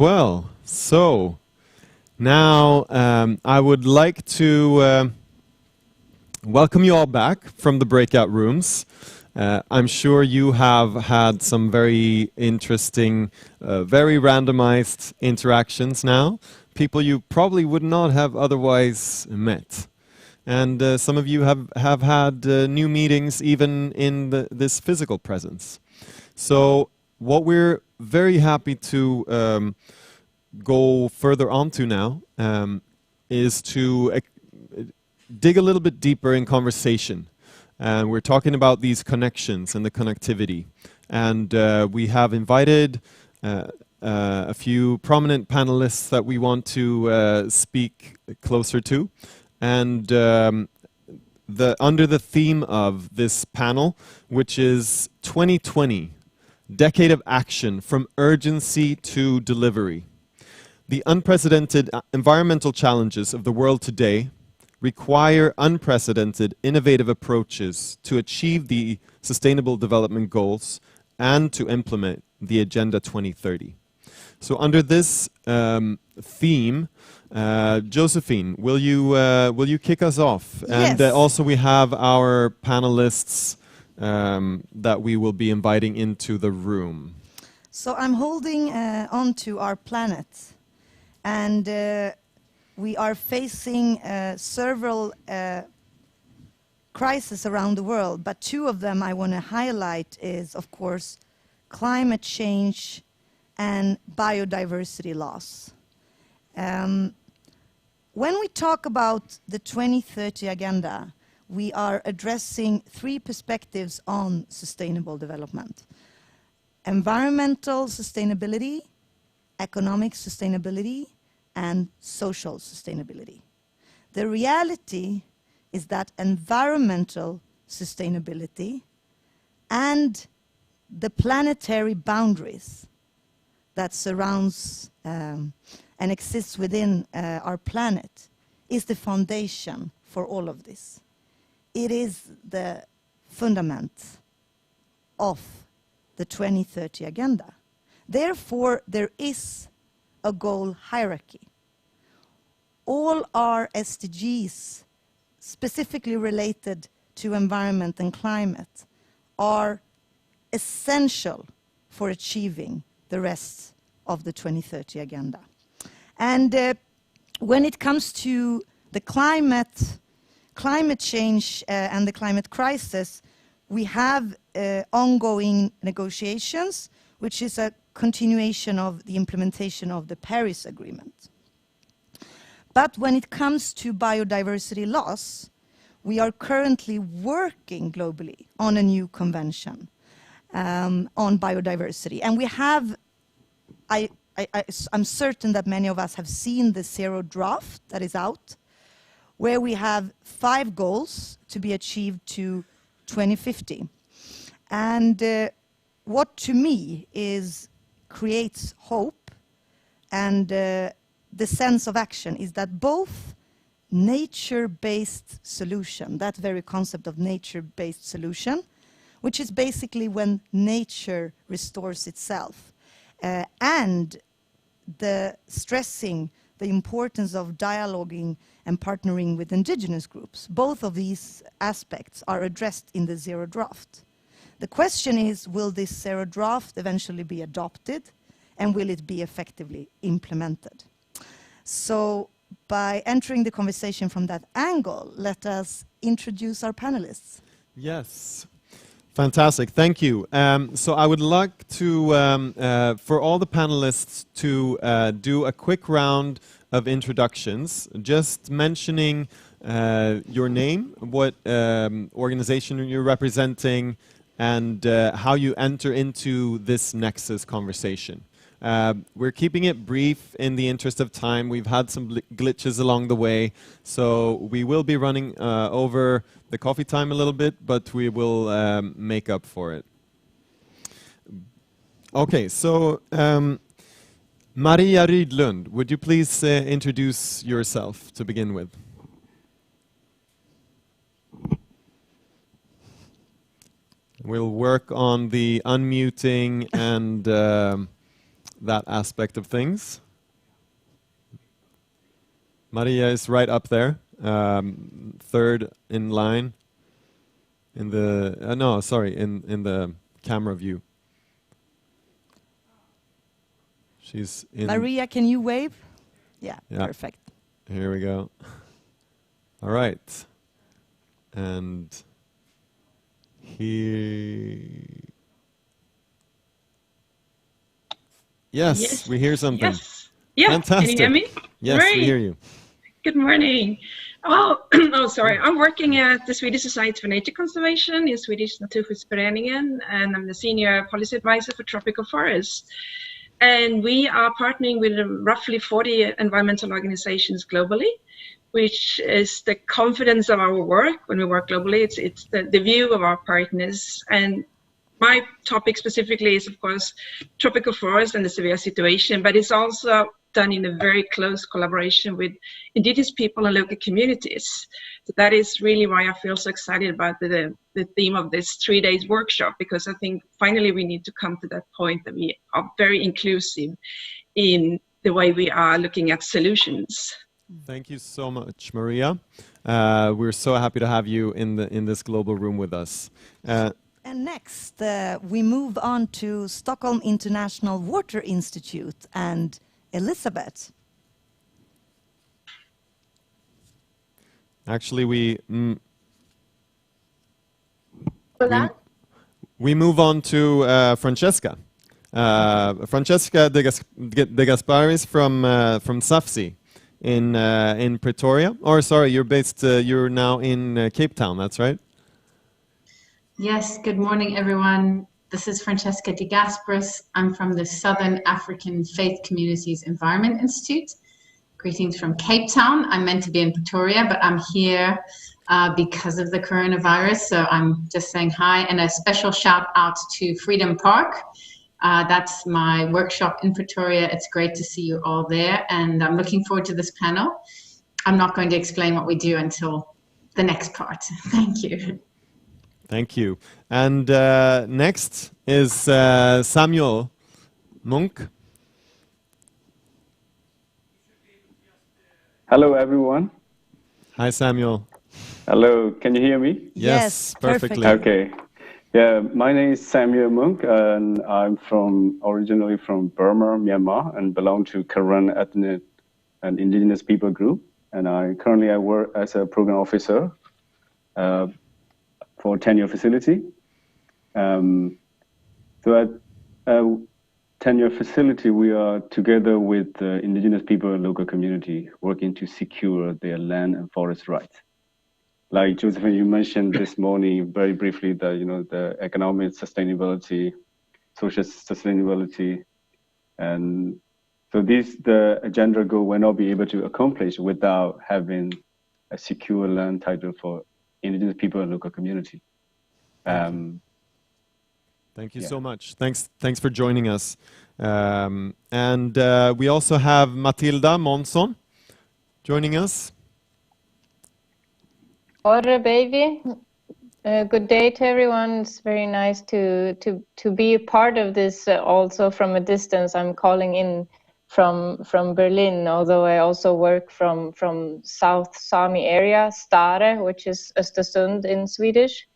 Well, so now I would like to welcome you all back from the breakout rooms. I'm sure you have had some very interesting, very randomized interactions now. People you probably would not have otherwise met. And some of you have had new meetings even in this physical presence. So what we're very happy to go further on to now is to dig a little bit deeper in conversation. And we're talking about these connections and the connectivity. And we have invited a few prominent panelists that we want to speak closer to. And under the theme of this panel, which is 2020, Decade of Action from Urgency to Delivery. The unprecedented environmental challenges of the world today require unprecedented innovative approaches to achieve the Sustainable Development Goals and to implement the Agenda 2030. So under this theme, Josephine, will you kick us off? Yes. And also we have our panelists that we will be inviting into the room. So I'm holding on to our planet, and we are facing several crises around the world, but two of them I want to highlight is, of course, climate change and biodiversity loss. When we talk about the 2030 agenda, we are addressing three perspectives on sustainable development: environmental sustainability, economic sustainability, and social sustainability. The reality is that environmental sustainability and the planetary boundaries that surrounds and exists within our planet is the foundation for all of this. It is the fundament of the 2030 agenda. Therefore, there is a goal hierarchy. All our SDGs, specifically related to environment and climate, are essential for achieving the rest of the 2030 agenda. And when it comes to the climate change and the climate crisis, we have ongoing negotiations, which is a continuation of the implementation of the Paris Agreement. But when it comes to biodiversity loss, we are currently working globally on a new convention on biodiversity. And we have, I'm certain that many of us have seen the Zero draft that is out, where we have 5 goals to be achieved to 2050. And what to me creates hope and the sense of action is that both nature-based solution, that very concept of nature-based solution, which is basically when nature restores itself, and the stressing the importance of dialoguing and partnering with indigenous groups. Both of these aspects are addressed in the Zero draft. The question is, will this Zero draft eventually be adopted, and will it be effectively implemented? So by entering the conversation from that angle, let us introduce our panelists. Yes. Fantastic, thank you. So I would like to, for all the panelists to do a quick round of introductions, just mentioning your name, what organization you're representing, and how you enter into this Nexus conversation. We're keeping it brief in the interest of time. We've had some glitches along the way, so we will be running over the coffee time a little bit, but we will make up for it. Okay, so Maria Rydlund, would you please introduce yourself to begin with? We'll work on the unmuting and that aspect of things. Maria is right up there, third in line in the in the camera view. She's in. Maria, can you wave? Yeah, perfect. Here we go. All right. And here. Yes, we hear something. Yes. Yeah. Fantastic. Can you hear me? Yes, Great. we hear you. Good morning. Oh, sorry. I'm working at the Swedish Society for Nature Conservation in Swedish Naturskyddsföreningen, and I'm the senior policy advisor for tropical forests. And we are partnering with roughly 40 environmental organizations globally, which is the confidence of our work when we work globally. It's the view of our partners. And my topic specifically is, of course, tropical forest and the severe situation, but it's also done in a very close collaboration with indigenous people and local communities. So that is really why I feel so excited about the theme of this 3 days workshop, because I think finally we need to come to that point that we are very inclusive in the way we are looking at solutions. Thank you so much, Maria. We're so happy to have you in this global room with us. And next, we move on to Stockholm International Water Institute and Elizabeth. Actually, we move on to Franscesca. Franscesca de Gasparis from Safcei in Pretoria. Or sorry, you're now in Cape Town. That's right. Yes, good morning, everyone. This is Franscesca de Gasparis. I'm from the Southern African Faith Communities Environment Institute. Greetings from Cape Town. I'm meant to be in Pretoria, but I'm here because of the coronavirus. So I'm just saying hi, and a special shout out to Freedom Park. That's my workshop in Pretoria. It's great to see you all there, and I'm looking forward to this panel. I'm not going to explain what we do until the next part. Thank you. Thank you. And next is Samuel Munck. Hello, everyone. Hi, Samuel. Hello, can you hear me? Yes, perfectly. Okay. Yeah, my name is Samuel Munck, and I'm originally from Burma, Myanmar, and belong to Karen ethnic and indigenous people group. And currently I work as a program officer for Tenure facility. So at Tenure facility, we are together with the indigenous people and local community working to secure their land and forest rights. Like Josephine, you mentioned this morning very briefly that, the economic sustainability, social sustainability, and so the agenda goal will not be able to accomplish without having a secure land title for indigenous people and local community. Thank you so much. Thanks for joining us. And we also have Matilda Månsson joining us. Orre baby. Good day to everyone. It's very nice to be a part of this also from a distance. I'm calling in from Berlin, although I also work from South Sami area, Stare, which is Östersund in Swedish.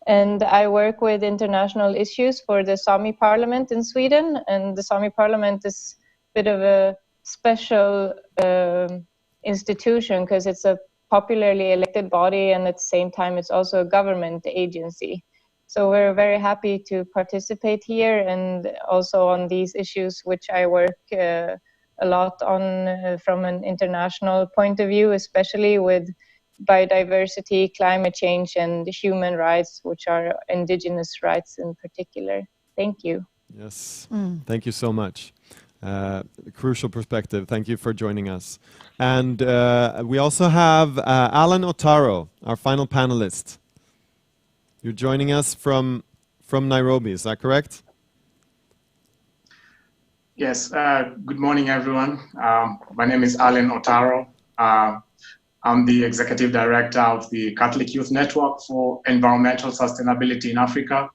And I work with international issues for the Sami Parliament in Sweden. And the Sami Parliament is a bit of a special institution because it's a popularly elected body, and at the same time it's also a government agency. So we're very happy to participate here and also on these issues which I work a lot on from an international point of view, especially with biodiversity, climate change, and human rights, which are indigenous rights in particular. Thank you. Yes, thank you so much. Crucial perspective. Thank you for joining us. And we also have Alan Ottaro, our final panelist. You're joining us from Nairobi, is that correct? Yes, good morning, everyone. My name is Alan Ottaro. I'm the Executive Director of the Catholic Youth Network for Environmental Sustainability in Africa.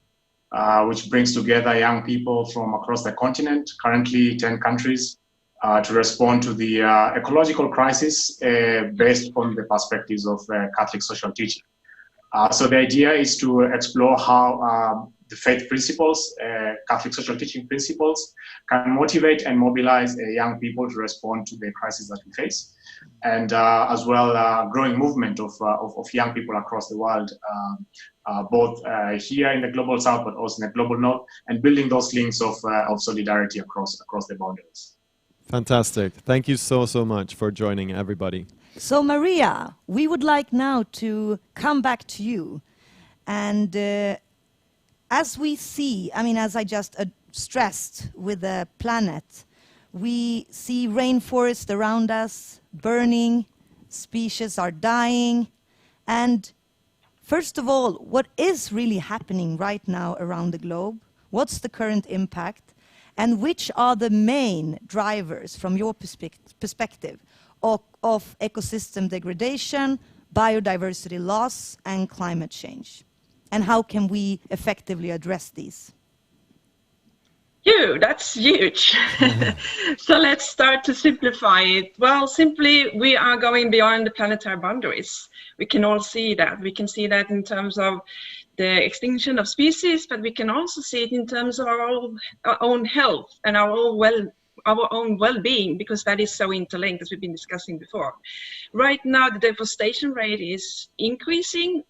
which brings together young people from across the continent, currently 10 countries, to respond to the ecological crisis based on the perspectives of Catholic social teaching. So the idea is to explore how the faith principles, Catholic social teaching principles, can motivate and mobilize young people to respond to the crisis that we face, and as well growing movement of young people across the world, both here in the global south, but also in the global north, and building those links of solidarity across the boundaries. Fantastic. Thank you so much for joining, everybody. So Maria, we would like now to come back to you. And as we see, I mean, as I just stressed with the planet, we see rainforest around us burning, species are dying. And first of all, what is really happening right now around the globe? What's the current impact? And which are the main drivers from your perspective of ecosystem degradation, biodiversity loss, and climate change? And how can we effectively address these? That's huge. So let's start to simplify it. Well, simply, we are going beyond the planetary boundaries. We can all see that. We can see that in terms of the extinction of species, but we can also see it in terms of our own health and our own well-being, because that is so interlinked, as we've been discussing before. Right now, the deforestation rate is increasing.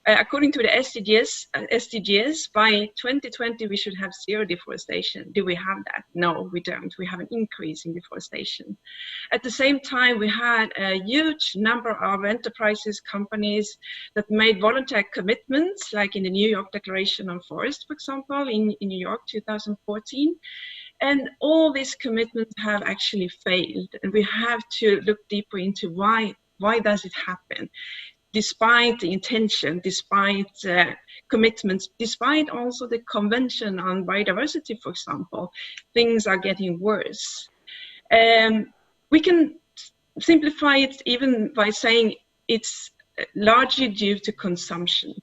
According to the SDGs, by 2020, we should have zero deforestation. Do we have that? No, we don't. We have an increase in deforestation. At the same time, we had a huge number of enterprises, companies that made voluntary commitments, like in the New York Declaration on Forest, for example, in New York, 2014. And all these commitments have actually failed. And we have to look deeper into why does it happen? Despite the intention, despite commitments, despite also the Convention on Biodiversity, for example, things are getting worse. We can simplify it even by saying it's largely due to consumption.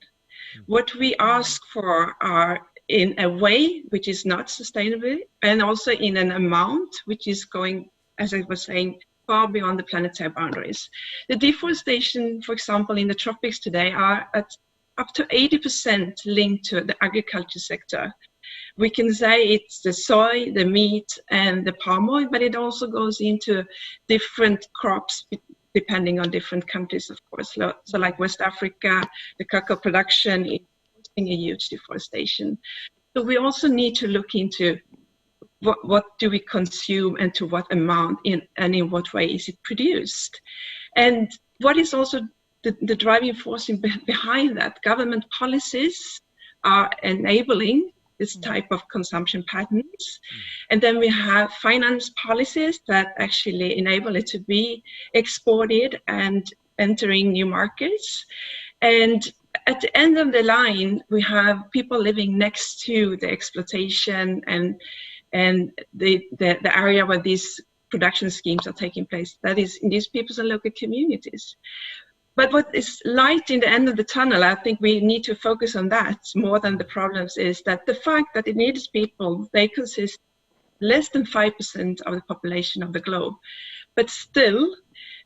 What we ask for are in a way which is not sustainable, and also in an amount which is going, as I was saying, far beyond the planetary boundaries. The deforestation, for example, in the tropics today are at up to 80% linked to the agriculture sector. We can say it's the soy, the meat, and the palm oil, but it also goes into different crops depending on different countries, of course. So like West Africa, the cocoa production is a huge deforestation. So we also need to look into what do we consume and to what amount and in what way is it produced. And what is also the driving force behind that? Government policies are enabling this type of consumption patterns. And then we have finance policies that actually enable it to be exported and entering new markets. And at the end of the line, we have people living next to the exploitation and the area where these production schemes are taking place. That is in these people's and local communities. But what is light in the end of the tunnel, I think we need to focus on that more than the problems, is that the fact that in these people, they consist less than 5% of the population of the globe, but still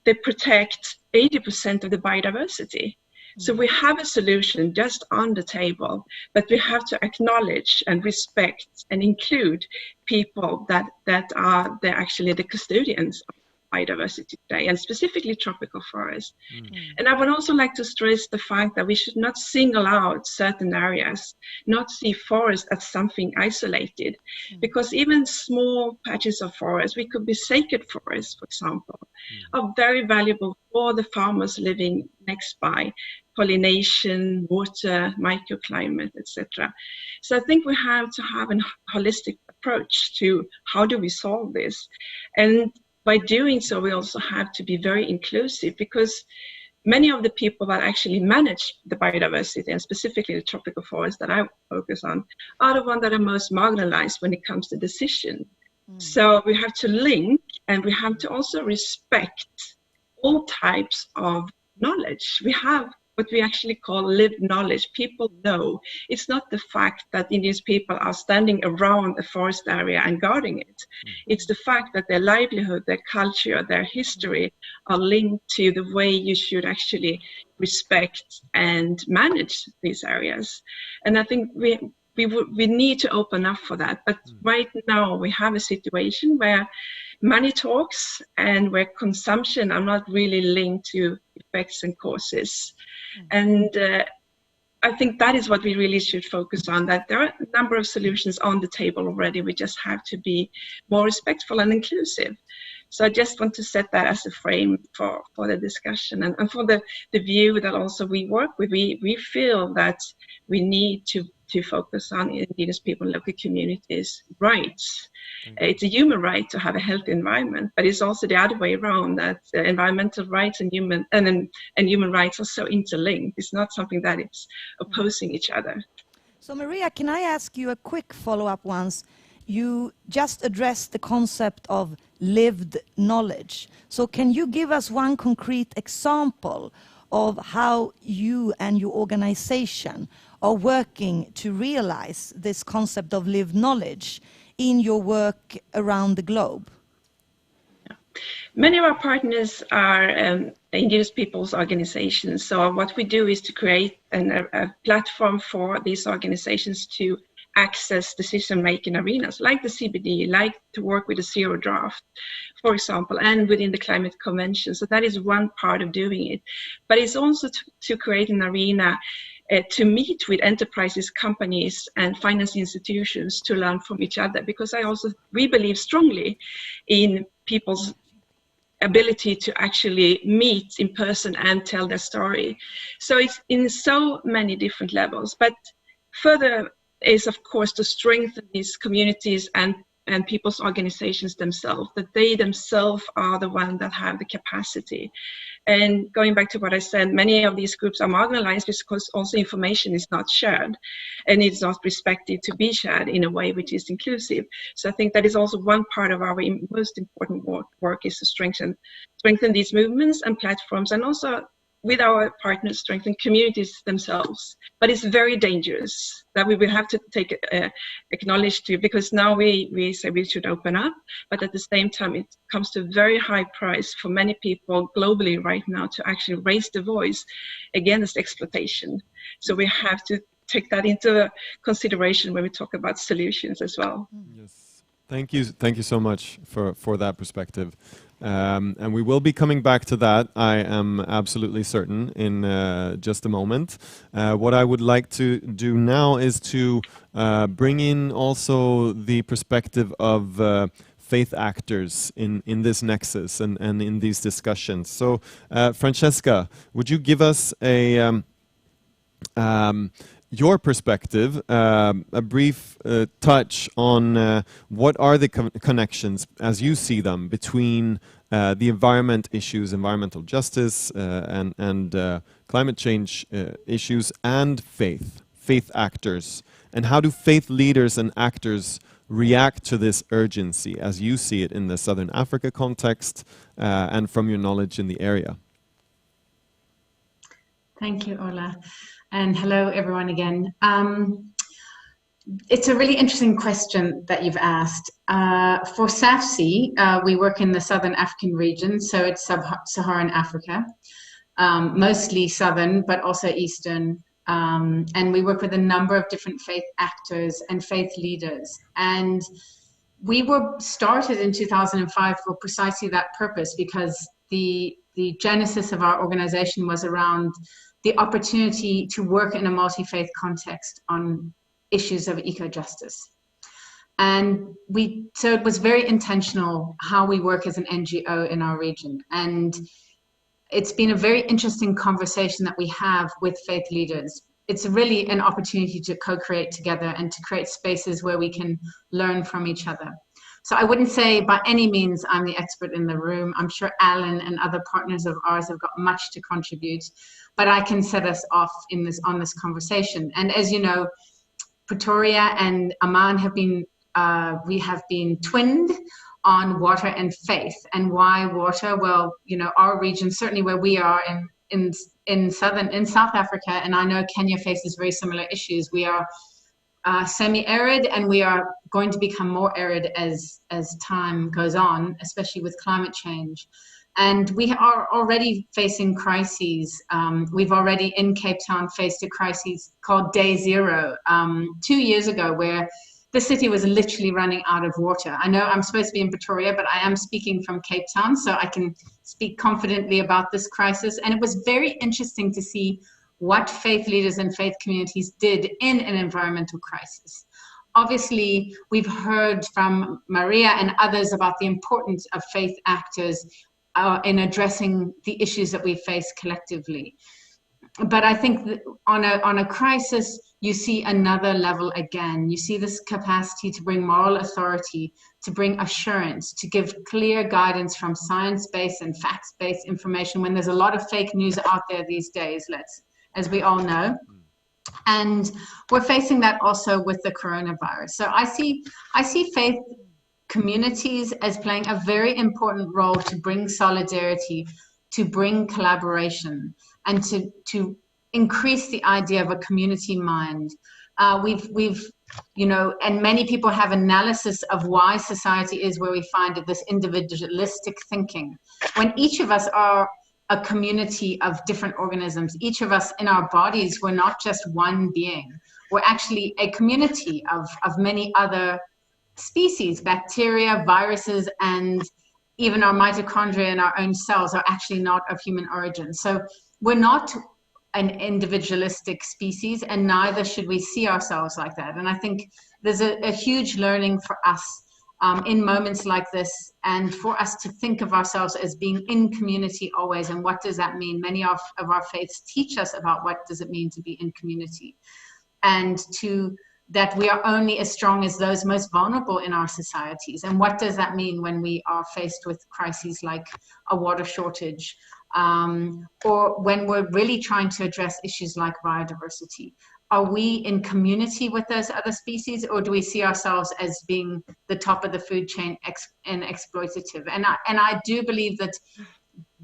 they protect 80% of the biodiversity. So we have a solution just on the table, but we have to acknowledge and respect and include people that are actually the custodians of biodiversity today, and specifically tropical forests. And I would also like to stress the fact that we should not single out certain areas, not see forest as something isolated, because even small patches of forest, we could be sacred forests, for example, are very valuable for the farmers living next by, pollination, water, microclimate, etc. So I think we have to have a holistic approach to how do we solve this. And by doing so, we also have to be very inclusive, because many of the people that actually manage the biodiversity, and specifically the tropical forests that I focus on, are the ones that are most marginalized when it comes to decision. So we have to link, and we have to also respect all types of knowledge. We have what we actually call lived knowledge. People know. It's not the fact that indigenous people are standing around a forest area and guarding it. It's the fact that their livelihood, their culture, their history are linked to the way you should actually respect and manage these areas. And I think we need to open up for that. But right now we have a situation where money talks and where consumption are not really linked to effects and causes. And I think that is what we really should focus on, that there are a number of solutions on the table already. We just have to be more respectful and inclusive. So I just want to set that as a frame for the discussion and for the view that also we work with. We feel that we need to focus on indigenous people and local communities' rights. It's a human right to have a healthy environment, but it's also the other way around, that environmental rights and human rights are so interlinked. It's not something that is opposing each other. So Maria, can I ask you a quick follow-up once? You just addressed the concept of lived knowledge. So can you give us one concrete example of how you and your organization are working to realize this concept of lived knowledge in your work around the globe? Many of our partners are indigenous peoples organizations. So what we do is to create a platform for these organizations to access decision-making arenas like the CBD, like to work with the zero draft, for example, and within the climate convention. So that is one part of doing it. But it's also to create an arena to meet with enterprises, companies, and finance institutions to learn from each other, because we believe strongly in people's ability to actually meet in person and tell their story. So it's in so many different levels, but further is of course to strengthen these communities and people's organizations themselves, that they themselves are the ones that have the capacity. And going back to what I said, many of these groups are marginalized because also information is not shared and it's not respected to be shared in a way which is inclusive. So I think that is also one part of our most important work is to strengthen these movements and platforms, and also with our partners strengthen communities themselves. But it's very dangerous that we will have to take acknowledge to, because now we say we should open up, but at the same time it comes to a very high price for many people globally right now to actually raise the voice against exploitation. So we have to take that into consideration when we talk about solutions as well. Yes, thank you so much for that perspective. And we will be coming back to that, I am absolutely certain, in just a moment. What I would like to do now is to bring in also the perspective of faith actors in this nexus and in these discussions. So, Franscesca, would you give us your perspective, a brief touch on what are the connections, as you see them, between the environment issues, environmental justice, and climate change issues, and faith actors, and how do faith leaders and actors react to this urgency, as you see it in the Southern Africa context, and from your knowledge in the area? Thank you, Ola. And hello, everyone, again. It's a really interesting question that you've asked. For Safcei, we work in the Southern African region, so it's sub-Saharan Africa, mostly Southern, but also Eastern. And we work with a number of different faith actors and faith leaders. And we were started in 2005 for precisely that purpose, because the genesis of our organization was around the opportunity to work in a multi-faith context on issues of eco-justice. And so it was very intentional how we work as an NGO in our region. And it's been a very interesting conversation that we have with faith leaders. It's really an opportunity to co-create together and to create spaces where we can learn from each other. So I wouldn't say by any means I'm the expert in the room. I'm sure Alan and other partners of ours have got much to contribute, but I can set us off on this conversation. And as you know, Pretoria and Amman have been, we have been twinned on water and faith. And why water? Well, you know, our region, certainly where we are in in South Africa, and I know Kenya faces very similar issues. We are semi-arid, and we are going to become more arid as time goes on, especially with climate change. And we are already facing crises. We've already in Cape Town faced a crisis called Day Zero 2 years ago, where the city was literally running out of water. I know I'm supposed to be in Pretoria, but I am speaking from Cape Town, so I can speak confidently about this crisis. And it was very interesting to see what faith leaders and faith communities did in an environmental crisis. Obviously, we've heard from Maria and others about the importance of faith actors in addressing the issues that we face collectively. But I think that on a crisis, you see another level again. You see this capacity to bring moral authority, to bring assurance, to give clear guidance from science-based and facts-based information when there's a lot of fake news out there these days, as we all know. And we're facing that also with the coronavirus. So I see faith communities as playing a very important role to bring solidarity, to bring collaboration, and to increase the idea of a community mind. We've and many people have analysis of why society is where we find it, this individualistic thinking. When each of us are a community of different organisms, each of us in our bodies, we're not just one being. We're actually a community of many other species, bacteria, viruses, and even our mitochondria in our own cells are actually not of human origin. So we're not an individualistic species, and neither should we see ourselves like that. And I think there's a huge learning for us in moments like this, and for us to think of ourselves as being in community always. And what does that mean? Many of our faiths teach us about what does it mean to be in community, and that we are only as strong as those most vulnerable in our societies. And what does that mean when we are faced with crises like a water shortage, or when we're really trying to address issues like biodiversity? Are we in community with those other species, or do we see ourselves as being the top of the food chain and exploitative? And I do believe that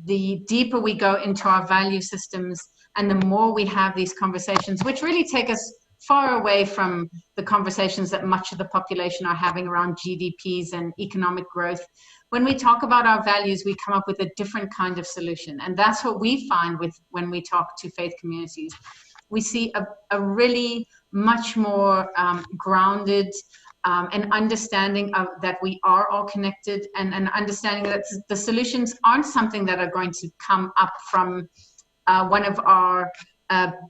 the deeper we go into our value systems and the more we have these conversations, which really take us far away from the conversations that much of the population are having around GDPs and economic growth. When we talk about our values, we come up with a different kind of solution. And that's what we find when we talk to faith communities. We see a really much more grounded an understanding of that we are all connected, and an understanding that the solutions aren't something that are going to come up from one of our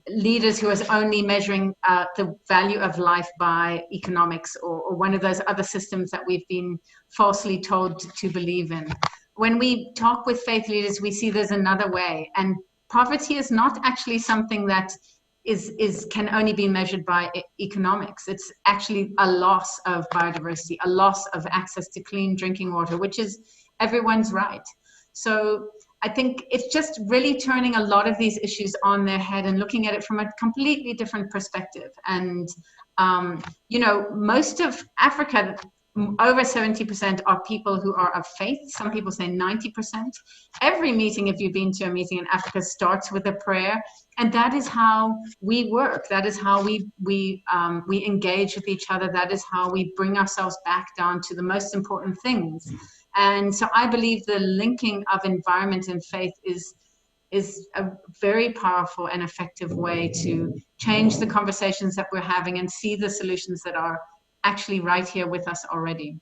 leaders who is only measuring the value of life by economics, or one of those other systems that we've been falsely told to believe in. When we talk with faith leaders, we see there's another way, and poverty is not actually something that can only be measured by economics. It's actually a loss of biodiversity, a loss of access to clean drinking water, which is everyone's right. So I think it's just really turning a lot of these issues on their head and looking at it from a completely different perspective. And, most of Africa, over 70% are people who are of faith. Some people say 90%. Every meeting, if you've been to a meeting in Africa, starts with a prayer. And that is how we work. That is how we engage with each other. That is how we bring ourselves back down to the most important things. And so I believe the linking of environment and faith is a very powerful and effective way to change the conversations that we're having and see the solutions that are actually right here with us already.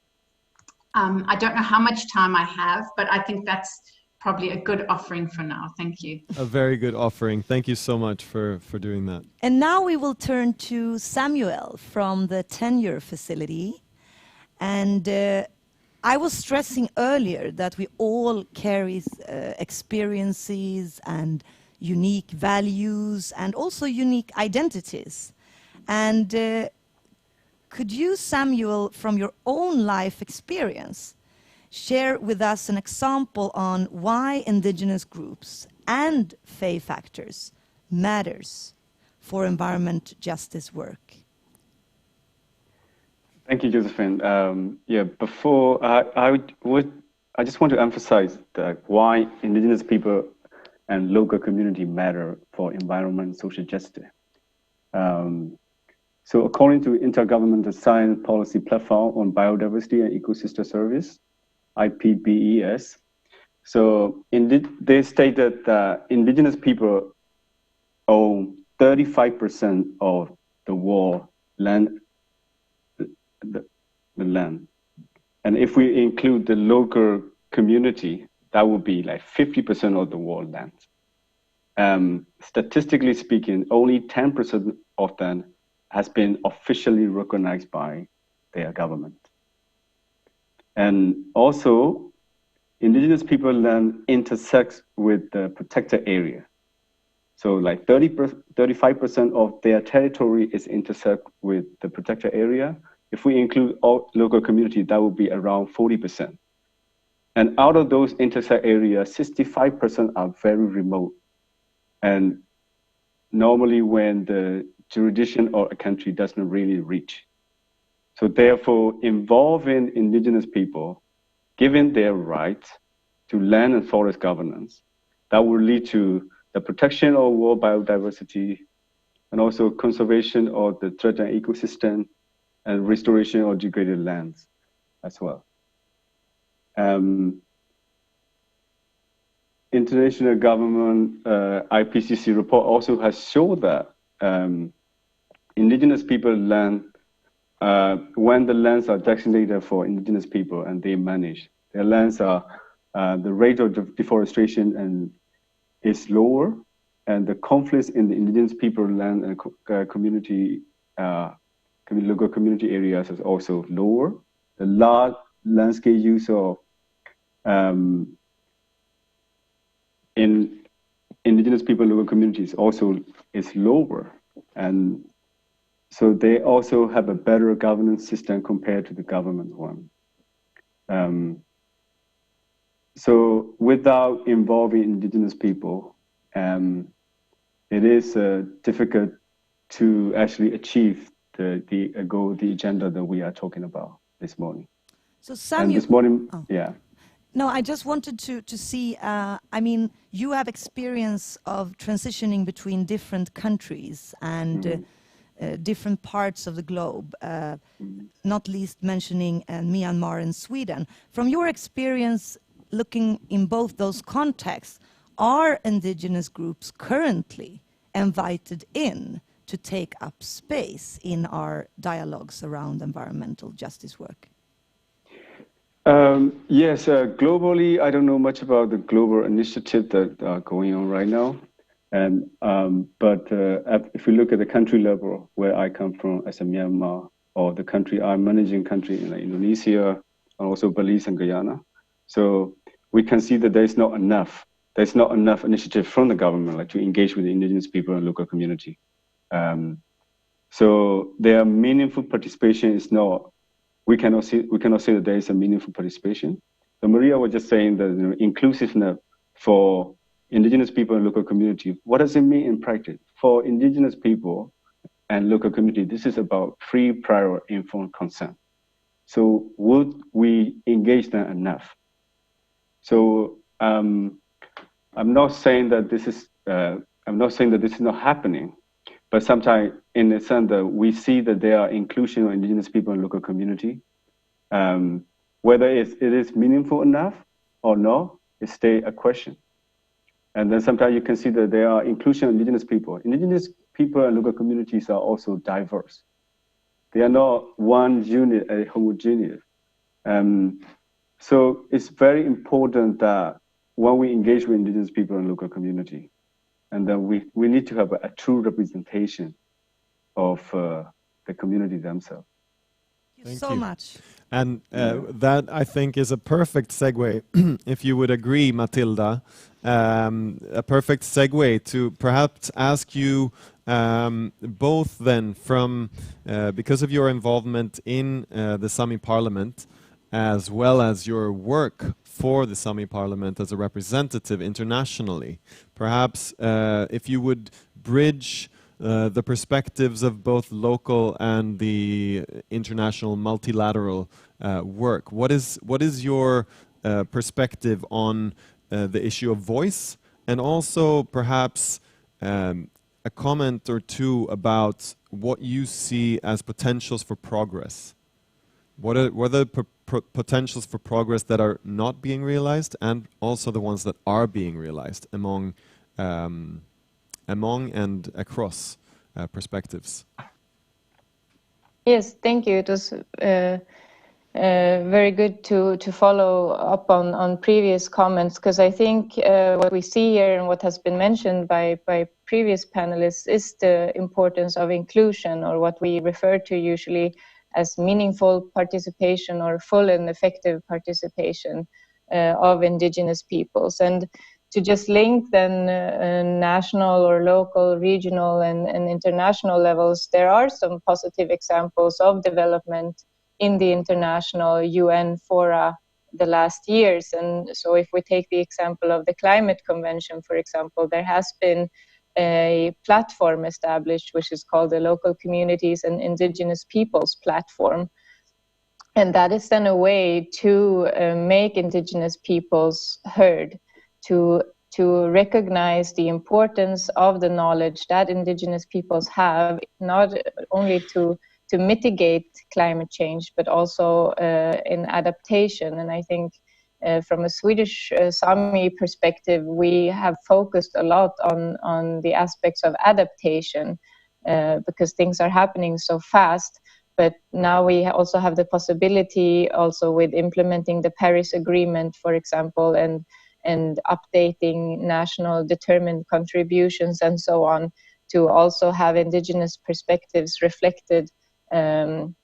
I don't know how much time I have, but I think that's probably a good offering for now. Thank you. A very good offering. Thank you so much for doing that. And now we will turn to Samuel from the Tenure facility. And I was stressing earlier that we all carry experiences and unique values and also unique identities. And could you, Samuel, from your own life experience, share with us an example on why indigenous groups and faith factors matters for environment justice work? Thank you, Josephine. Before I just want to emphasize that why indigenous people and local community matter for environment and social justice. So according to Intergovernmental Science Policy Platform on Biodiversity and Ecosystem Service, IPBES, so they stated that indigenous people own 35% of the world land, the land. And if we include the local community, that would be like 50% of the world land. Statistically speaking, only 10% of them has been officially recognized by their government. And also, indigenous people land intersects with the protected area. So like 35% of their territory is intersect with the protected area. If we include all local community, that would be around 40%. And out of those intersect areas, 65% are very remote. And normally when the jurisdiction or a country doesn't really reach. So therefore, involving indigenous people, giving their rights to land and forest governance, that will lead to the protection of world biodiversity and also conservation of the threatened ecosystem and restoration of degraded lands as well. International government IPCC report also has shown that indigenous people land, when the lands are designated for indigenous people and they manage, their lands are, the rate of deforestation and is lower, and the conflicts in the indigenous people land and community, local community areas is also lower. The large landscape use of in indigenous people, local communities also is lower. And so they also have a better governance system compared to the government one. So without involving indigenous people, it is difficult to actually achieve the goal, the agenda that we are talking about this morning. So Sam, and this morning, yeah. No, I just wanted to see, I mean, you have experience of transitioning between different countries and different parts of the globe, not least mentioning Myanmar and Sweden. From your experience looking in both those contexts, are indigenous groups currently invited in to take up space in our dialogues around environmental justice work? Yes, globally, I don't know much about the global initiative that are going on right now. And but if you look at the country level, where I come from as a Myanmar, or the country I'm managing country in like Indonesia, and also Belize and Guyana, so we can see that there's not enough initiative from the government like to engage with the indigenous people and local community. So their meaningful participation is not. We cannot say that there is a meaningful participation. So Maria was just saying that inclusiveness for indigenous people and local community. What does it mean in practice? For indigenous people and local community, this is about free, prior, informed consent. So would we engage them enough? So I'm not saying that this is not happening, but sometimes in the sense that we see that there are inclusion of indigenous people and local community, whether it is meaningful enough or not, it stays a question. And then sometimes you can see that there are inclusion of indigenous people. Indigenous people and local communities are also diverse. They are not one unit, a homogeneous. So it's very important that when we engage with indigenous people and local community, and then we need to have a true representation of the community themselves. Thank you so much. And that, I think, is a perfect segue, if you would agree, Matilda, a perfect segue to perhaps ask you both then from, because of your involvement in the Sami Parliament, as well as your work for the Sami Parliament as a representative internationally, perhaps if you would bridge the perspectives of both local and the international multilateral work. What is your perspective on the issue of voice and also perhaps a comment or two about what you see as potentials for progress. What are the potentials for progress that are not being realized, and also the ones that are being realized among and across perspectives? Yes, thank you. It was very good to follow up on previous comments, because I think what we see here and what has been mentioned by previous panelists is the importance of inclusion, or what we refer to usually as meaningful participation or full and effective participation of indigenous peoples. And to just link then national or local, regional and international levels, there are some positive examples of development in the international UN fora the last years. And so if we take the example of the Climate Convention, for example, there has been a platform established, which is called the Local Communities and Indigenous Peoples Platform. And that is then a way to make indigenous peoples heard, to recognize the importance of the knowledge that indigenous peoples have, not only to mitigate climate change, but also in adaptation. And I think from a Swedish Sami perspective, we have focused a lot on the aspects of adaptation because things are happening so fast. But now we also have the possibility, also with implementing the Paris Agreement, for example, and updating national determined contributions and so on, to also have indigenous perspectives reflected, and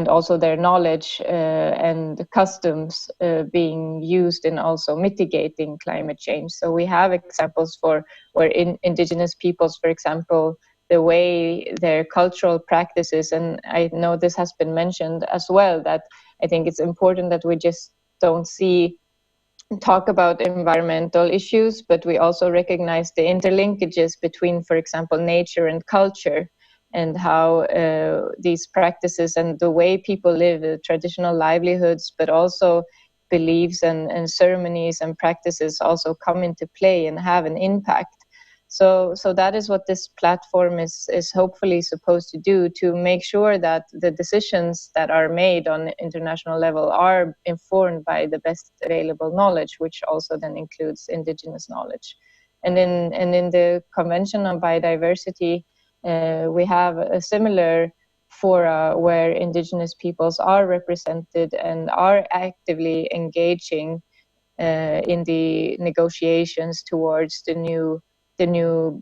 also their knowledge and customs being used in also mitigating climate change. So we have examples for where indigenous peoples, for example, the way their cultural practices, and I know this has been mentioned as well, that I think it's important that we just don't talk about environmental issues, but we also recognize the interlinkages between, for example, nature and culture, and how these practices and the way people live, the traditional livelihoods, but also beliefs and ceremonies and practices also come into play and have an impact. So that is what this platform is hopefully supposed to do, to make sure that the decisions that are made on international level are informed by the best available knowledge, which also then includes indigenous knowledge. And in the Convention on Biodiversity, we have a similar fora where indigenous peoples are represented and are actively engaging in the negotiations towards the new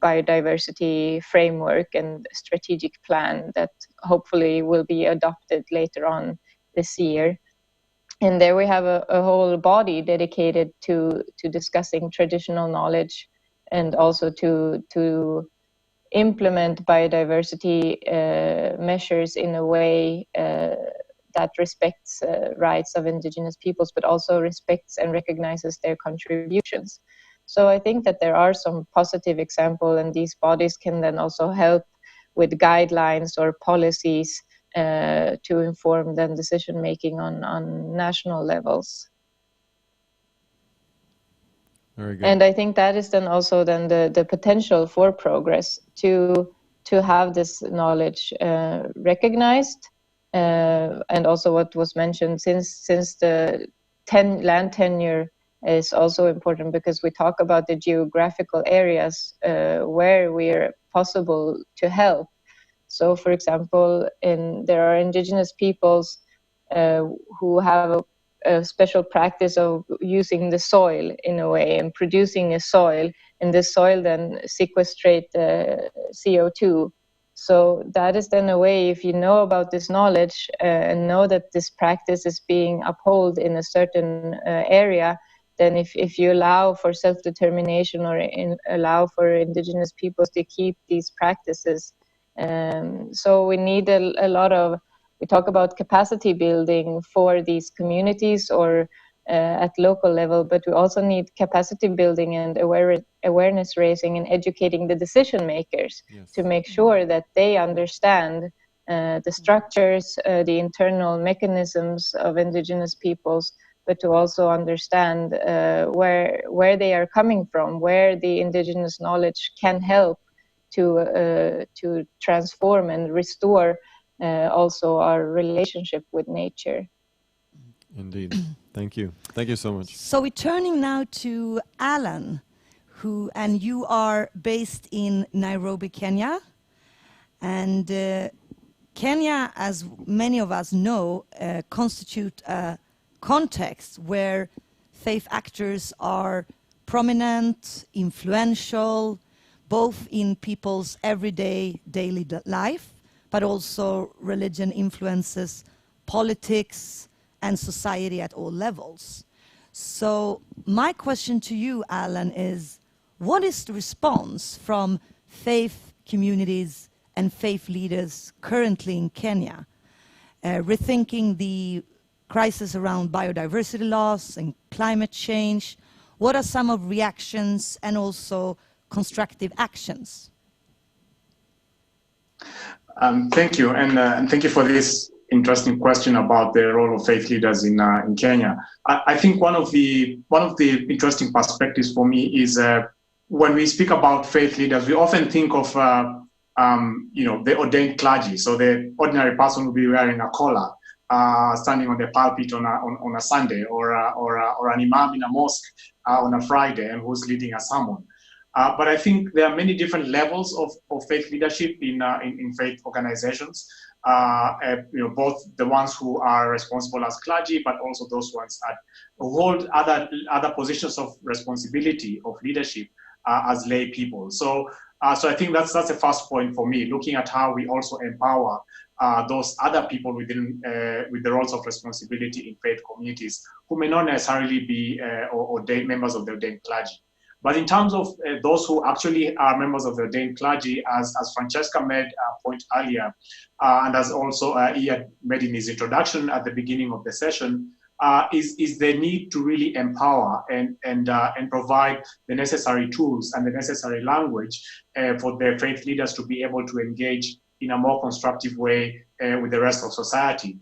biodiversity framework and strategic plan that hopefully will be adopted later on this year. And there we have a whole body dedicated to discussing traditional knowledge, and also to implement biodiversity measures in a way that respects rights of indigenous peoples, but also respects and recognizes their contributions. So I think that there are some positive examples, and these bodies can then also help with guidelines or policies to inform then decision making on national levels. Very good. And I think that is then also then the potential for progress to have this knowledge recognized, and also what was mentioned, since the land tenure is also important, because we talk about the geographical areas where we're possible to help. So, for example, there are indigenous peoples who have a special practice of using the soil in a way and producing a soil, and this soil then sequestrate CO2. So that is then a way, if you know about this knowledge and know that this practice is being upheld in a certain area, then if you allow for self-determination or allow for indigenous peoples to keep these practices. So we need a lot of, we talk about capacity building for these communities or at local level, but we also need capacity building and awareness raising and educating the decision makers, yes, to make sure that they understand the structures, the internal mechanisms of indigenous peoples, but to also understand where they are coming from, where the indigenous knowledge can help to transform and restore also our relationship with nature. Indeed. Thank you. Thank you so much. So we're turning now to Alan, and you are based in Nairobi, Kenya. And Kenya, as many of us know, constitute a context where faith actors are prominent, influential, both in people's everyday, daily life, but also religion influences politics and society at all levels. So my question to you, Alan, is what is the response from faith communities and faith leaders currently in Kenya, rethinking the crisis around biodiversity loss and climate change? What are some of reactions and also constructive actions? Thank you, and thank you for this interesting question about the role of faith leaders in Kenya. I think one of the interesting perspectives for me is when we speak about faith leaders, we often think of the ordained clergy. So the ordinary person will be wearing a collar, standing on the pulpit on a Sunday, or an imam in a mosque on a Friday, and who's leading a sermon. But I think there are many different levels of faith leadership in faith organizations. Both the ones who are responsible as clergy, but also those ones that hold other positions of responsibility of leadership as lay people. So I think that's the first point for me, looking at how we also empower those other people with the roles of responsibility in faith communities who may not necessarily be ordained members of the ordained clergy. But in terms of those who actually are members of the ordained clergy, as Franscesca made a point earlier, and as also he had made in his introduction at the beginning of the session, is the need to really empower and provide the necessary tools and the necessary language for the faith leaders to be able to engage in a more constructive way with the rest of society.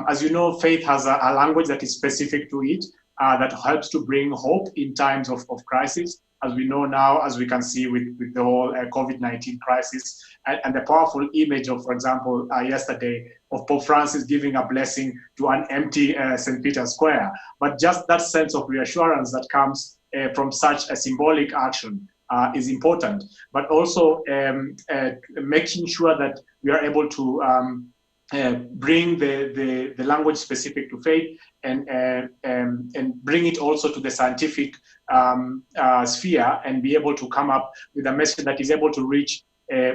As you know, faith has a language that is specific to it, that helps to bring hope in times of crisis, as we know now, as we can see with the whole COVID-19 crisis, and the powerful image of, for example, yesterday, of Pope Francis giving a blessing to an empty St. Peter's Square. But just that sense of reassurance that comes from such a symbolic action is important, but also making sure that we are able to bring the language specific to faith and bring it also to the scientific sphere, and be able to come up with a message that is able to reach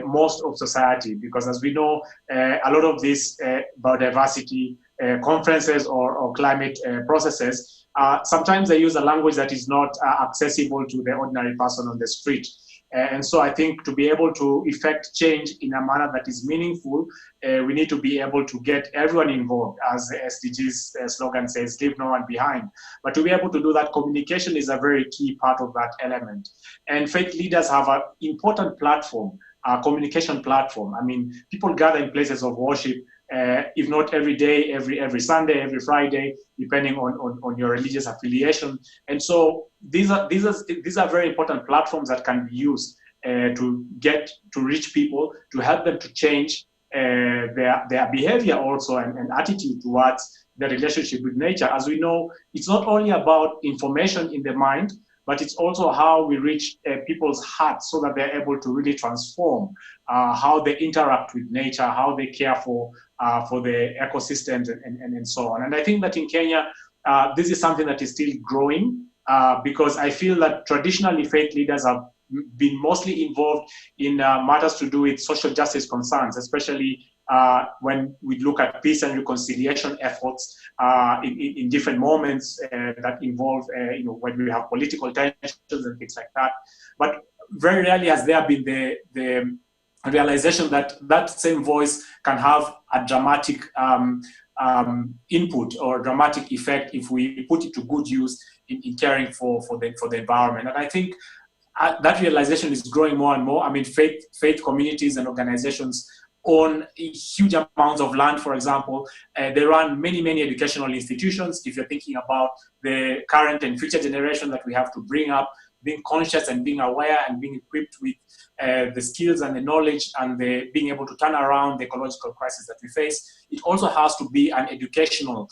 most of society. Because as we know, a lot of these biodiversity conferences or climate processes, sometimes they use a language that is not accessible to the ordinary person on the street. And so I think to be able to effect change in a manner that is meaningful, we need to be able to get everyone involved, as the SDG's slogan says, leave no one behind. But to be able to do that, communication is a very key part of that element. And faith leaders have an important platform, a communication platform. I mean, people gather in places of worship, if not every day, every Sunday, every Friday, depending on your religious affiliation. And so these are very important platforms that can be used to reach people, to help them to change their behavior also and attitude towards their relationship with nature. As we know, it's not only about information in the mind, but it's also how we reach people's hearts so that they're able to really transform how they interact with nature, how they care for the ecosystems and so on. And I think that in Kenya, this is something that is still growing because I feel that traditionally faith leaders have been mostly involved in matters to do with social justice concerns, especially when we look at peace and reconciliation efforts in different moments that involve, when we have political tensions and things like that. But very rarely has there been the realization that that same voice can have a dramatic input or dramatic effect if we put it to good use in caring for the environment. And I think that realization is growing more and more. I mean, faith communities and organizations own huge amounts of land, for example. They run many, many educational institutions. If you're thinking about the current and future generation that we have to bring up, being conscious and being aware and being equipped with the skills and the knowledge and the being able to turn around the ecological crisis that we face, it also has to be an educational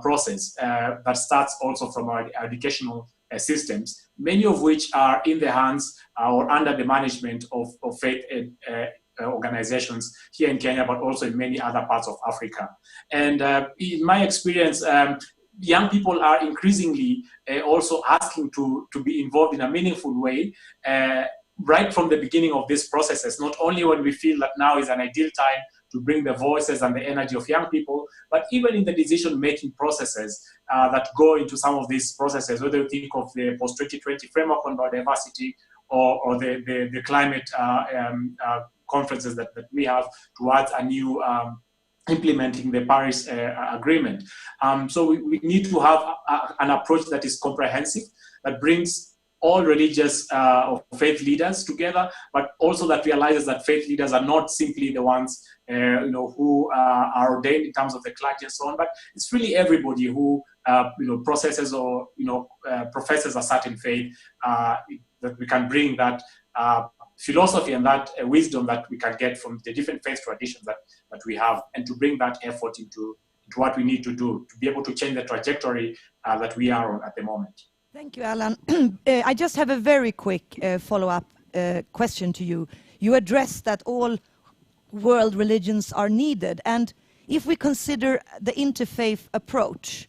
process that starts also from our educational systems, many of which are in the hands or under the management of faith organizations here in Kenya, but also in many other parts of Africa. And in my experience, young people are increasingly also asking to be involved in a meaningful way right from the beginning of these processes, not only when we feel that now is an ideal time to bring the voices and the energy of young people, but even in the decision-making processes that go into some of these processes, whether you think of the post-2020 framework on biodiversity or the climate conferences that we have towards a new implementing the Paris Agreement. So we need to have an approach that is comprehensive, that brings all religious or faith leaders together, but also that realizes that faith leaders are not simply the ones who are ordained in terms of the clergy and so on, but it's really everybody who processes or professes a certain faith, that we can bring that philosophy and that wisdom that we can get from the different faith traditions that we have, and to bring that effort into what we need to do to be able to change the trajectory that we are on at the moment. Thank you, Alan. I just have a very quick follow-up question to you. You addressed that all world religions are needed, and if we consider the interfaith approach,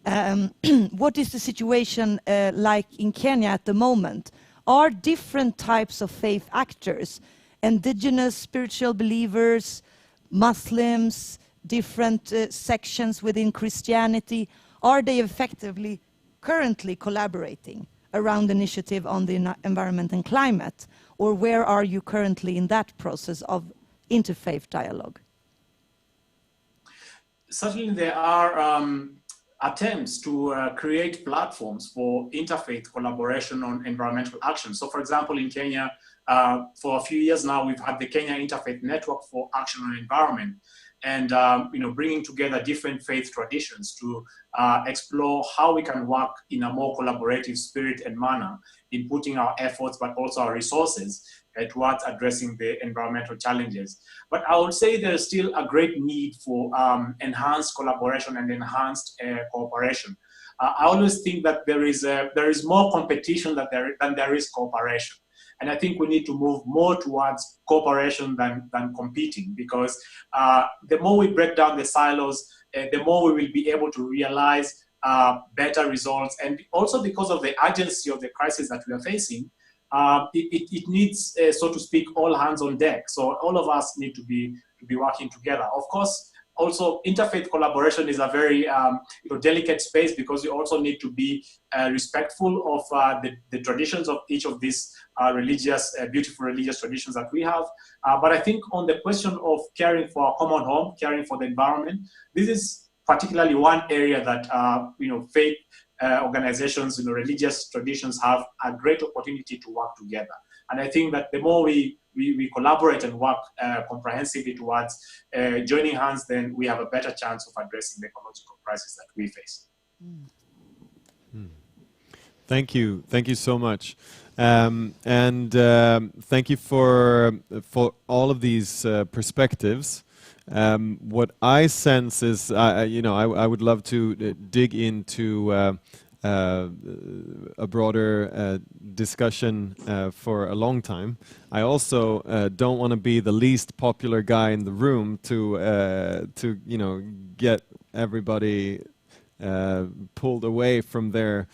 what is the situation like in Kenya at the moment? Are different types of faith actors, indigenous spiritual believers, Muslims, different sections within Christianity, are they effectively currently collaborating around the initiative on the environment and climate? Or where are you currently in that process of interfaith dialogue? Certainly there are attempts to create platforms for interfaith collaboration on environmental action. So for example, in Kenya, for a few years now, we've had the Kenya Interfaith Network for Action on Environment, and bringing together different faith traditions to explore how we can work in a more collaborative spirit and manner in putting our efforts, but also our resources towards addressing the environmental challenges. But I would say there's still a great need for enhanced collaboration and enhanced cooperation. I always think that there is more competition than there is cooperation. And I think we need to move more towards cooperation than competing, because the more we break down the silos, the more we will be able to realize better results. And also because of the urgency of the crisis that we are facing, it needs, so to speak, all hands on deck. So all of us need to be working together. Of course, also interfaith collaboration is a very delicate space, because you also need to be respectful of the traditions of each of these beautiful religious traditions that we have. But I think on the question of caring for our common home, caring for the environment, this is particularly one area that faith organizations, religious traditions have a great opportunity to work together. And I think that the more we collaborate and work comprehensively towards joining hands, then we have a better chance of addressing the ecological crisis that we face. Thank you so much, and thank you for all of these perspectives. What I sense is, I would love to dig into a broader discussion for a long time. I also don't want to be the least popular guy in the room to get everybody pulled away from their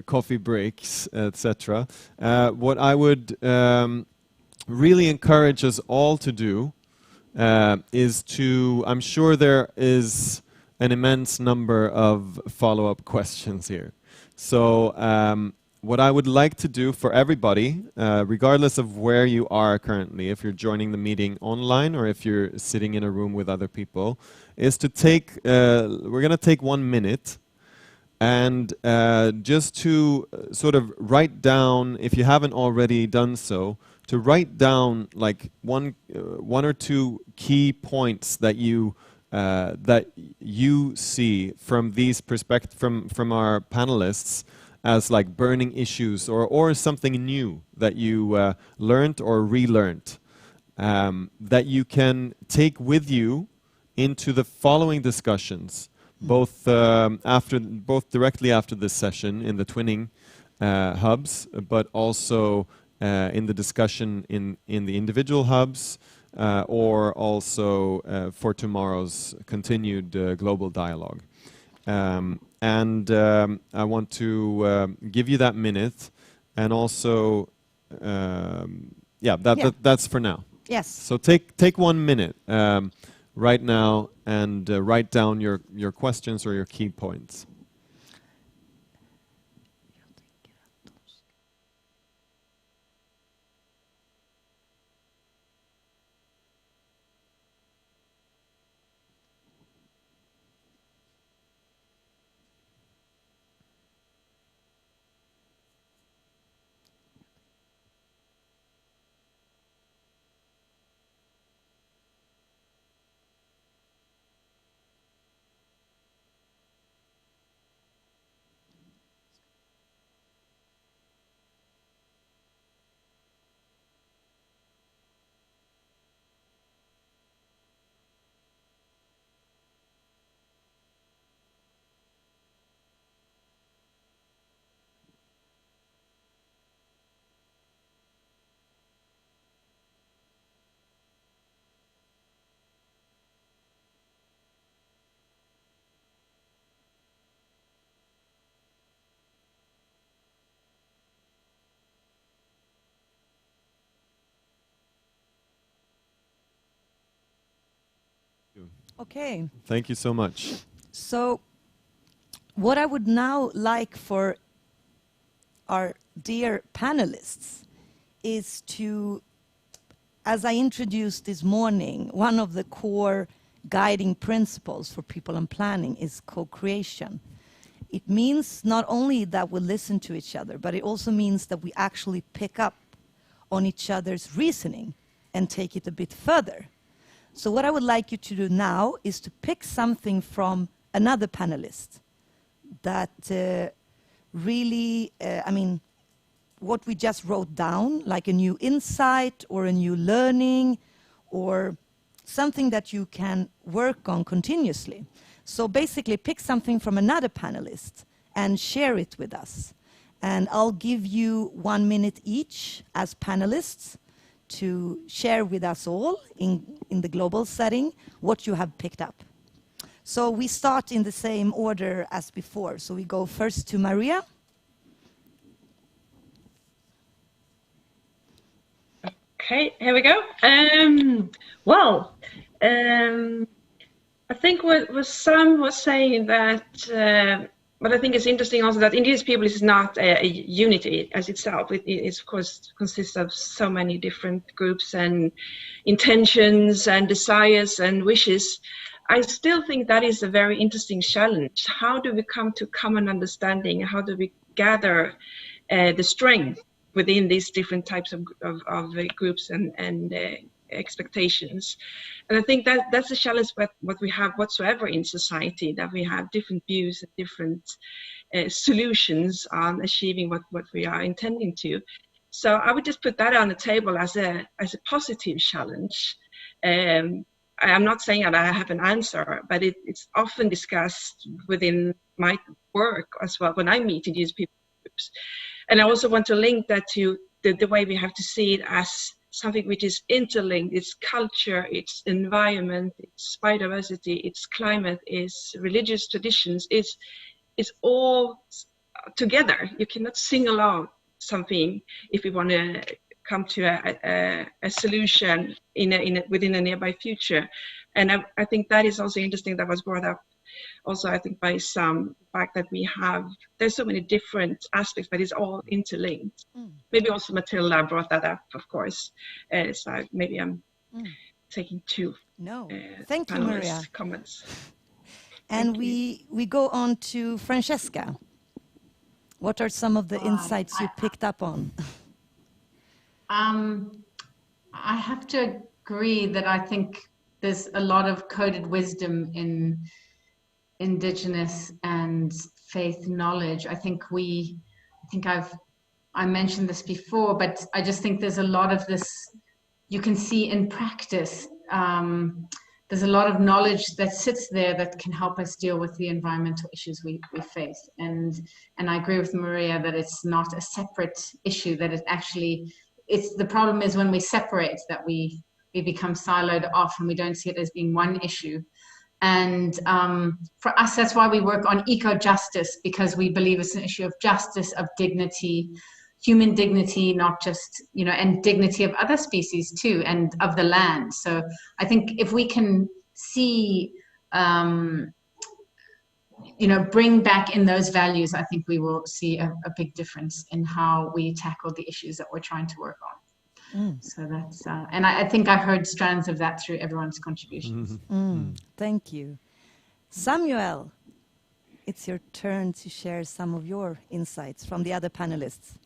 coffee breaks, etc. What I would really encourage us all to do is to, I'm sure there is an immense number of follow-up questions here. So what I would like to do for everybody, regardless of where you are currently, if you're joining the meeting online or if you're sitting in a room with other people, is to take, we're going to take 1 minute and just to sort of write down, if you haven't already done so, to write down like one or two key points that you see from these from our panelists as like burning issues or something new that you learned or relearned that you can take with you into the following discussions, both directly after this session in the twinning hubs, but also in the discussion in the individual hubs, or also for tomorrow's continued global dialogue. And I want to give you that minute, and also, that's for now. Yes. So take 1 minute right now and write down your questions or your key points. Okay. Thank you so much. So what I would now like for our dear panelists is to, as I introduced this morning, one of the core guiding principles for people and planning is co-creation. It means not only that we listen to each other, but it also means that we actually pick up on each other's reasoning and take it a bit further. So what I would like you to do now is to pick something from another panelist that really, what we just wrote down, like a new insight or a new learning or something that you can work on continuously. So basically pick something from another panelist and share it with us. And I'll give you 1 minute each as panelists to share with us all in the global setting what you have picked up. So we start in the same order as before. So we go first to Maria. Okay, here we go. I think what Sam was saying that, but I think it's interesting also that indigenous people is not a unity as itself. It is, of course, consists of so many different groups and intentions and desires and wishes. I still think that is a very interesting challenge. How do we come to common understanding? How do we gather the strength within these different types of groups and expectations? And I think that's a challenge what we have whatsoever in society, that we have different views and different solutions on achieving what we are intending to. So I would just put that on the table as a positive challenge. I'm not saying that I have an answer, but it's often discussed within my work as well when I meet indigenous people groups. And I also want to link that to the way we have to see it as something which is interlinked. It's culture, it's environment, it's biodiversity, it's climate, it's religious traditions, it's all together. You cannot single out something if we want to come to a solution within a nearby future. And I think that is also interesting, that was brought up also, I think, by some fact that there's so many different aspects, but it's all interlinked. Maybe also Matilda brought that up, of course. So maybe I'm taking two. No, thank you, Maria. Comments. And we go on to Franscesca. What are some of the insights you picked up on? I have to agree that I think there's a lot of coded wisdom in indigenous and faith knowledge. I mentioned this before, but I just think there's a lot of this you can see in practice. There's a lot of knowledge that sits there that can help us deal with the environmental issues we face. And I agree with Maria that it's not a separate issue, that it actually, the problem is when we separate, that we become siloed off and we don't see it as being one issue. And for us, that's why we work on eco-justice, because we believe it's an issue of justice, of dignity, human dignity, not just, and dignity of other species too, and of the land. So I think if we can see, bring back in those values, I think we will see a big difference in how we tackle the issues that we're trying to work on. So that's, and I think I heard strands of that through everyone's contributions. Thank you. Samuel, it's your turn to share some of your insights from the other panelists.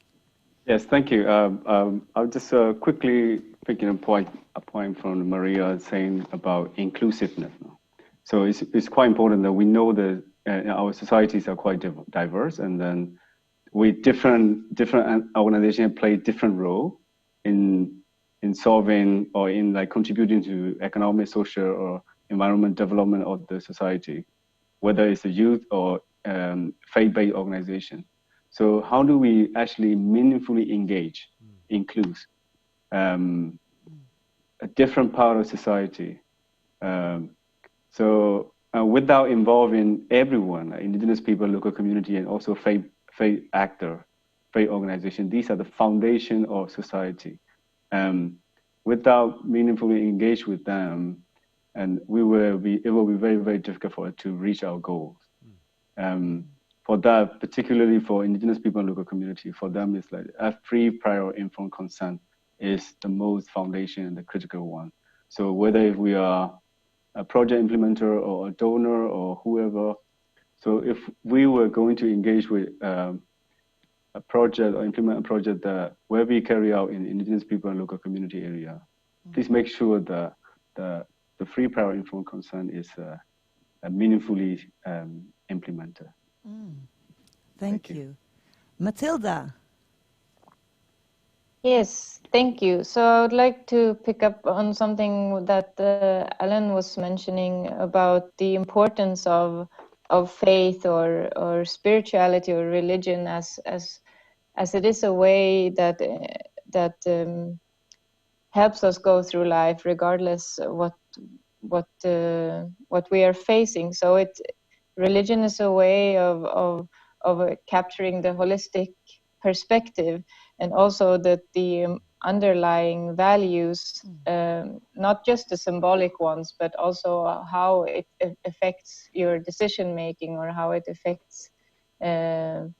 Yes, thank you. I'll just quickly picking a point from Maria saying about inclusiveness. So it's quite important that we know that our societies are quite diverse, and then different organizations play different role in solving or in contributing to economic, social, or environment development of the society, whether it's a youth or faith-based organization. So how do we actually meaningfully engage, include a different part of society? Without involving everyone, indigenous people, local community, and also faith actor, faith organization, these are the foundation of society. Without meaningfully engage with them, and it will be very, very difficult for us to reach our goals. For that, particularly for indigenous people and local community, for them, it's like a free, prior, informed consent is the most foundation and the critical one. So whether if we are a project implementer or a donor or whoever, so if we were going to engage with a project or implement a project that where we carry out in indigenous people and local community area, please make sure that the free, prior, informed consent is meaningfully implemented. Thank you. Matilda. Yes, thank you. So I would like to pick up on something that Alan was mentioning about the importance of faith or spirituality or religion as it is a way that helps us go through life regardless what we are facing. So religion is a way of capturing the holistic perspective, and also that the underlying values, not just the symbolic ones, but also how it affects your decision making, or how it affects the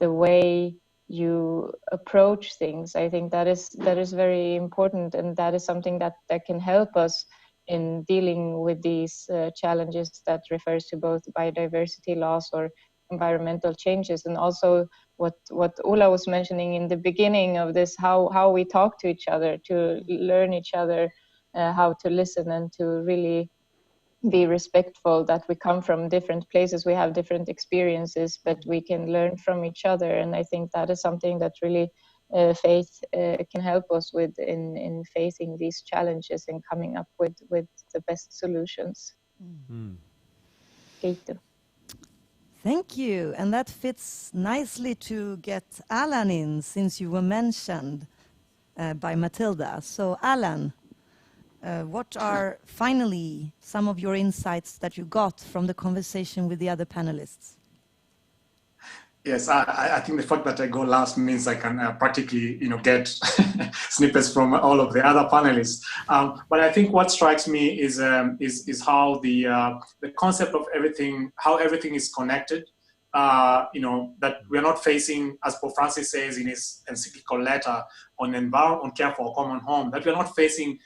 way you approach things. I think that is very important, and that is something that can help us in dealing with these challenges that refers to both biodiversity loss or environmental changes, and also what Ola was mentioning in the beginning of this, how we talk to each other, to learn each other, how to listen, and to really be respectful that we come from different places, we have different experiences, but we can learn from each other. And I think that is something that really faith can help us with in facing these challenges and coming up with the best solutions. Keito. Thank you. And that fits nicely to get Alan in, since you were mentioned by Matilda. So Alan, what are finally some of your insights that you got from the conversation with the other panelists? Yes, I think the fact that I go last means I can practically, get snippets from all of the other panelists. But I think what strikes me is how the concept of everything, how everything is connected. That we are not facing, as Pope Francis says in his encyclical letter on care for a common home, that we are not facing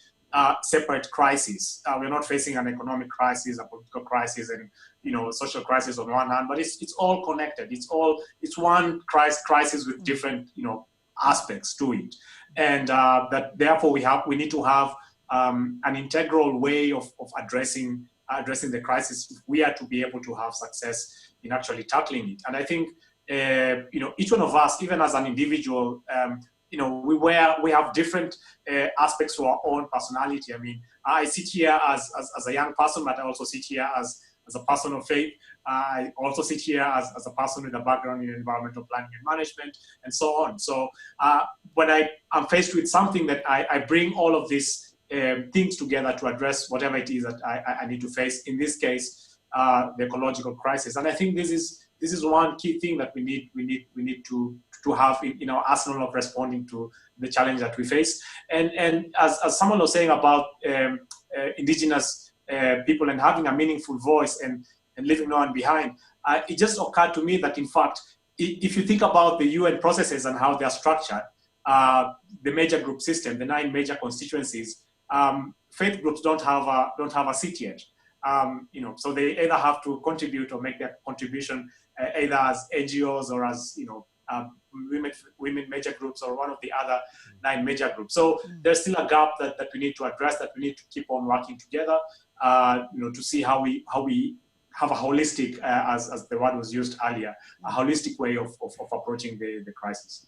separate crises. We're not facing an economic crisis, a political crisis, and social crisis on one hand, but it's all connected. It's one crisis with different aspects to it, and that therefore we need to have an integral way of addressing the crisis if we are to be able to have success in actually tackling it. And I think each one of us, even as an individual, we have different aspects to our own personality. I mean, I sit here as a young person, but I also sit here as a person of faith. I also sit here as a person with a background in environmental planning and management, and so on. So when I'm faced with something that I bring all of these things together to address whatever it is that I need to face, in this case, the ecological crisis. And I think this is one key thing that we need to have in our arsenal of responding to the challenge that we face. And as someone was saying about indigenous people and having a meaningful voice and leaving no one behind, it just occurred to me that, in fact, if you think about the UN processes and how they are structured, the major group system, the 9 major constituencies, faith groups don't have a seat yet. So they either have to contribute or make their contribution either as NGOs or as women major groups or one of the other 9 major groups. So there's still a gap that we need to address, that we need to keep on working together, to see how we have a holistic, as the word was used earlier, a holistic way of approaching the crisis.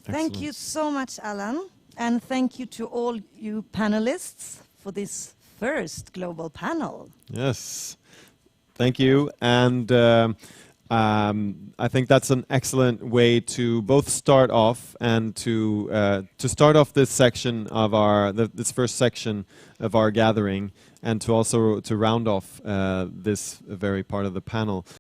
Thank you so much, Alan, and thank you to all you panelists for this first global panel. Yes, thank you. And I think that's an excellent way to both start off and to start off this section of this first section of our gathering, and to also to round off this very part of the panel.